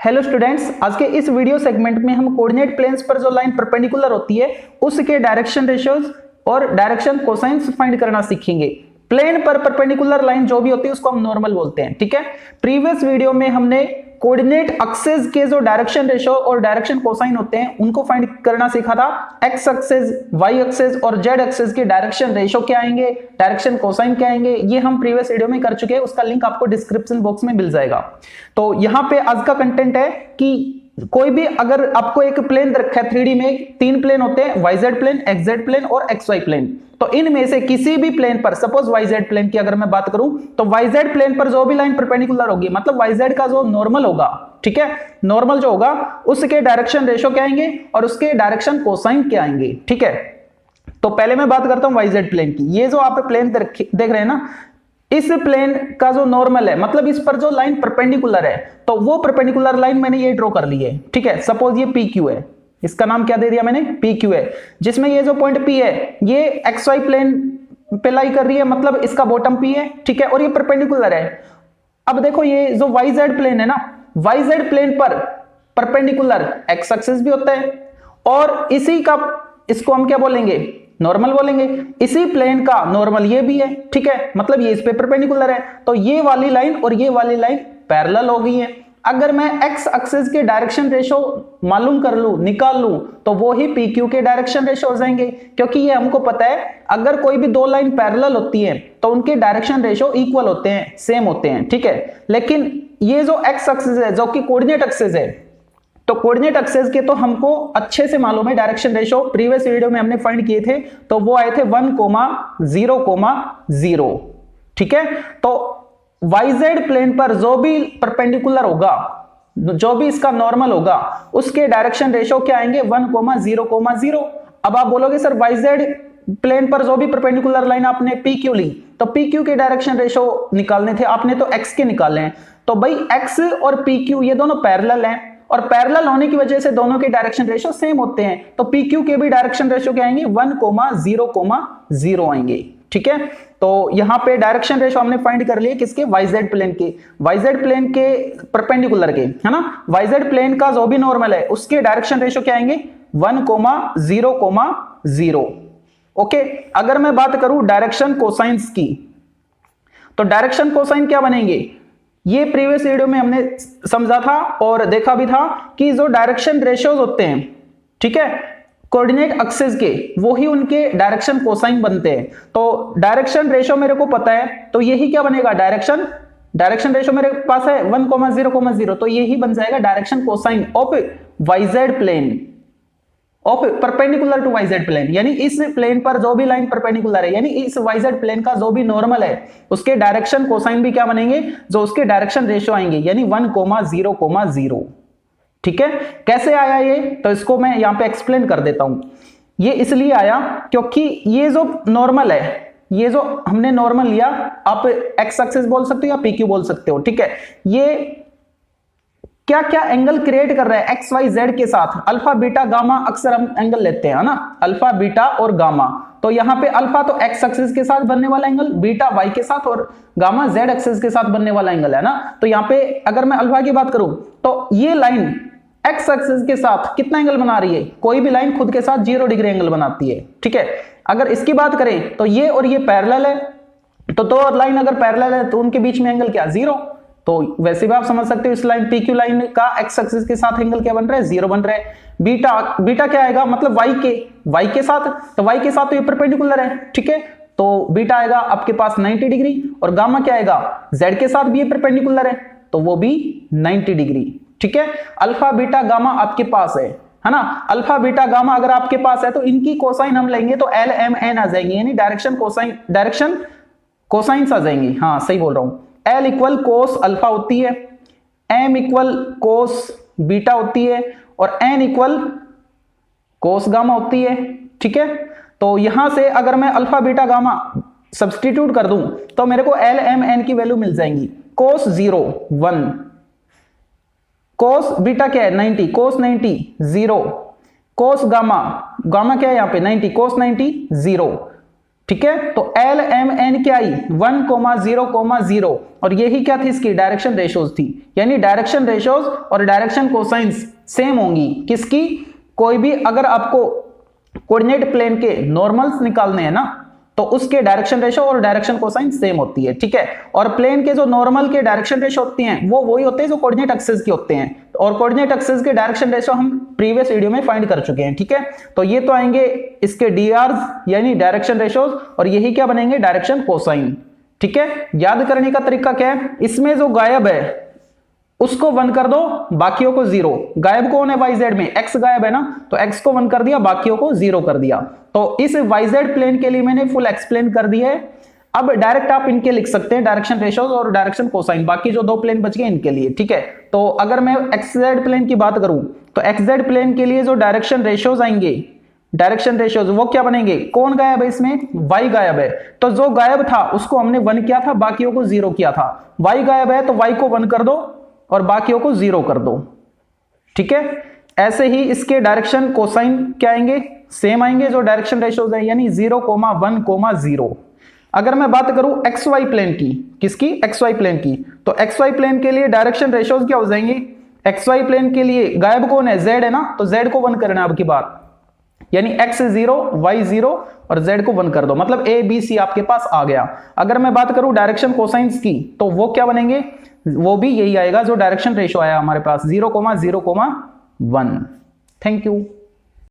Hello students, आज के इस वीडियो सेगमेंट में हम कोऑर्डिनेट प्लेन्स पर जो लाइन परपेंडिकुलर होती है उसके डायरेक्शन रेशियोज और डायरेक्शन कोसाइन्स फाइंड करना सीखेंगे। प्लेन पर परपेंडिकुलर लाइन जो भी होती है उसको हम नॉर्मल बोलते हैं, ठीक है। प्रीवियस वीडियो में हमने कोऑर्डिनेट एक्सिस के जो डायरेक्शन रेशियो और डायरेक्शन कोसाइन होते हैं उनको फाइंड करना सीखा था। एक्स एक्सिस, वाई एक्सिस और जेड एक्सिस के डायरेक्शन रेशियो क्या आएंगे, डायरेक्शन कोसाइन क्या आएंगे, ये हम प्रीवियस वीडियो में कर चुके हैं। उसका लिंक आपको डिस्क्रिप्शन बॉक्स में मिल जाएगा। तो यहाँ पे आज का कंटेंट है कि कोई भी अगर आपको एक प्लेन रखा है 3D में, तीन प्लेन होते हैं, YZ प्लेन, XZ प्लेन और XY प्लेन। तो इनमें से किसी भी प्लेन पर, सपोज YZ प्लेन की अगर मैं बात करूं तो YZ प्लेन पर जो भी लाइन परपेंडिकुलर होगी, मतलब YZ का जो नॉर्मल होगा, ठीक है, नॉर्मल जो होगा उसके डायरेक्शन रेशियो क्या आएंगे और उसके डायरेक्शन कोसाइन क्या आएंगे, ठीक है। तो पहले मैं बात करता हूं YZ प्लेन की। ये जो आप प्लेन देख रहे हैं ना, इस प्लेन का जो नॉर्मल है, मतलब इस पर जो लाइन परपेंडिकुलर है, तो वो परपेंडिकुलर लाइन मैंने ये ड्रॉ कर ली है, ठीक है। सपोज ये PQ है, इसका नाम क्या दे दिया मैंने, PQ है, जिसमें ये जो पॉइंट P है ये XY प्लेन पे लाई कर रही है, मतलब इसका बॉटम P है, ठीक है, और ये परपेंडिकुलर है। अब देखो ये जो YZ प्लेन है ना, YZ प्लेन पर परपेंडिकुलर X एक्सिस भी होता है और इसी का, इसको हम क्या बोलेंगे, नॉर्मल बोलेंगे। इसी प्लेन का नॉर्मल ये भी है, ठीक है, मतलब ये इस पे परपेंडिकुलर है। तो ये वाली लाइन और ये वाली लाइन पैरेलल हो गई है। अगर मैं एक्स एक्सिस के डायरेक्शन रेशियो मालूम कर लूं, निकाल लूं, तो वो ही PQ के डायरेक्शन रेशियो हो जाएंगे, क्योंकि ये हमको पता है अगर कोई भी दो लाइन पैरेलल होती है तो उनके डायरेक्शन रेशियो इक्वल होते हैं, सेम होते हैं, ठीक है। लेकिन ये जो एक्स एक्सिस है जो कि कोऑर्डिनेट एक्सिस है, तो कोऑर्डिनेट एक्सिस के तो हमको अच्छे से मालूम है डायरेक्शन रेशियो, प्रीवियस वीडियो में हमने फाइंड किए थे, तो वो आए थे 1,0,0, ठीक है। तो YZ प्लेन पर जो भी परपेंडिकुलर होगा, जो भी इसका नॉर्मल होगा, उसके डायरेक्शन रेशियो क्या आएंगे, 1,0,0। अब आप बोलोगे सर YZ प्लेन पर जो भी परपेंडिकुलर लाइन आपने PQ ली, तो PQ के डायरेक्शन रेशियो निकालने थे, आपने तो X के निकाले हैं। तो भाई X और PQ ये दोनों पैरेलल हैं और पैरेलल होने की वजह से दोनों के डायरेक्शन रेशियो सेम होते हैं, तो PQ के भी डायरेक्शन रेशियो क्या आएंगे, 1,0,0 आएंगे, ठीक है। तो यहां पे डायरेक्शन रेशियो हमने फाइंड कर लिए किसके, YZ प्लेन के, YZ प्लेन के परपेंडिकुलर के, है ना। YZ प्लेन का जो भी नॉर्मल है उसके डायरेक्शन रेशियो क्या आएंगे, 1,0,0। ओके। अगर मैं बात करूं डायरेक्शन कोसाइंस की, तो डायरेक्शन कोसाइन क्या बनेंगे, ये प्रीवियस वीडियो में हमने समझा था और देखा भी था कि जो डायरेक्शन रेशियोज होते हैं, ठीक है, कोऑर्डिनेट एक्सिस के, वो ही उनके डायरेक्शन कोसाइन बनते हैं। तो डायरेक्शन रेशियो मेरे को पता है, तो यही क्या बनेगा, डायरेक्शन रेशियो मेरे पास है 1,0,0, तो यही बन जाएगा direction cosine of YZ plane, of perpendicular to YZ plane. यानी इस प्लेन पर जो भी लाइन परपेंडिकुलर है, यानी इस YZ प्लेन का जो भी नॉर्मल है उसके डायरेक्शन कोसाइन भी क्या बनेंगे, जो उसके डायरेक्शन रेशियो आएंगे, यानी 1,0,0, ठीक है। कैसे आया ये, तो इसको मैं यहां पे एक्सप्लेन कर देता हूं। ये इसलिए आया क्योंकि ये जो नॉर्मल है, ये जो हमने नॉर्मल लिया, आप एक्स एक्सिस बोल सकते हो या PQ बोल सकते हो, ठीक है। ये क्या क्या एंगल क्रिएट कर रहा है XYZ के साथ, अल्फा बीटा गामा अक्सर हम एंगल लेते हैं, है ना, अल्फा बीटा और गामा। तो यहां पे अल्फा तो X एक्सिस के साथ बनने वाला एंगल, बीटा Y के साथ और गामा Z एक्सिस के साथ बनने वाला एंगल है ना। तो यहां पे अगर मैं अल्फा की बात करूं तो ये लाइन X एक्सिस के साथ कितना एंगल बना रही है, कोई भी लाइन खुद के साथ 0 डिग्री एंगल बनाती है, ठीक है। अगर इसकी बात करें तो ये और ये पैरेलल है, तो दो लाइन अगर पैरेलल है तो उनके बीच में एंगल क्या, 0। तो वैसे भी आप समझ सकते हो इस लाइन PQ लाइन का X एक्सिस के साथ एंगल क्या बन रहा है, 0 बन रहा है। बीटा क्या आएगा, मतलब Y के साथ, तो Y के साथ तो ये परपेंडिकुलर है, ठीक है, तो बीटा आएगा आपके पास 90 डिग्री, और गामा क्या आएगा, Z के साथ भी ये परपेंडिकुलर है तो वो भी 90 डिग्री, ठीक है। अल्फा बीटा गामा आपके पास है ना, अल्फा बीटा गामा अगर आपके पास है तो इनकी कोसाइन हम लेंगे तो LMN आ जाएंगे, यानी डायरेक्शन कोसाइंस आ जाएंगी, हाँ सही बोल रहा हूं। L इक्वल कोस अल्फा होती है, M इक्वल कोस बीटा होती है और N इक्वल कोस गामा होती है, ठीक है। तो यहां से अगर मैं अल्फा बीटा गामा सब्स्टिट्यूट कर दूं तो मेरे को LMN की वैल्यू मिल जाएंगी, कोस 0 1, कोस बीटा क्या है 90, कोस 90 0, कोस गामा क्या है यहाँ पे 90, कोस 90 0, ठीक है। तो एल एम एन क्या आई 1,0,0 और यही क्या थी इसकी डायरेक्शन रेशोज थी, यानी डायरेक्शन रेशोज और डायरेक्शन कोसाइंस सेम होंगी किसकी, कोई भी अगर आपको कोऑर्डिनेट प्लेन के नॉर्मल्स निकालने हैं ना तो उसके डायरेक्शन रेशो और डायरेक्शन कोसाइन सेम होती है, ठीक है। और प्लेन के जो नॉर्मल के डायरेक्शन रेशो होती हैं वो वही होते हैं जो कोऑर्डिनेट एक्सिस के होते हैं, और कोऑर्डिनेट एक्सिस के डायरेक्शन रेशो हम प्रीवियस वीडियो में फाइंड कर चुके हैं, ठीक है। तो ये तो आएंगे इसके डीआरस यानी डायरेक्शन रेशोज, और यही क्या बनेंगे डायरेक्शन कोसाइन, ठीक है। याद करने का तरीका क्या है, इसमें जो गायब है उसको 1 कर दो, बाकियों को 0। गायब कौन है YZ में, x गायब है ना, तो x को 1 कर दिया, बाकियों को 0 कर दिया। तो इस YZ प्लेन के लिए मैंने फुल एक्सप्लेन कर दी है। अब डायरेक्ट आप इनके लिख सकते हैं डायरेक्शन रेशोज और डायरेक्शन कोसाइन, बाकी जो 2 प्लेन बच गए इनके लिए, ठीक है। तो अगर मैं XZ प्लेन की बात करूं तो XZ प्लेन के लिए जो डायरेक्शन रेशोज आएंगे, डायरेक्शन रेशोज वो क्या बनेंगे, कौन गायब है इसमें, y गायब है, तो जो गायब था उसको हमने 1 किया था, बाकियों को 0 किया था। y गायब है तो y को 1 कर दो और बाकियों को 0 कर दो, ठीक है। ऐसे ही इसके डायरेक्शन कोसाइन क्या आएंगे, सेम आएंगे जो डायरेक्शन रेशोज है, यानी 0,1,0। अगर मैं बात करूं XY प्लेन की, किसकी, XY प्लेन की, तो XY प्लेन के लिए डायरेक्शन रेशोज क्या हो जाएंगे, XY प्लेन के लिए गायब कौन है, Z है ना, तो Z को 1 करना है अब की बार, यानी x 0 y 0 और z को 1 कर दो, मतलब a b c आपके पास आ गया। अगर मैं बात करूं डायरेक्शन कोसाइंस की तो वो क्या बनेंगे, वो भी यही आएगा जो डायरेक्शन रेशो आया हमारे पास 0,0,1। Thank you.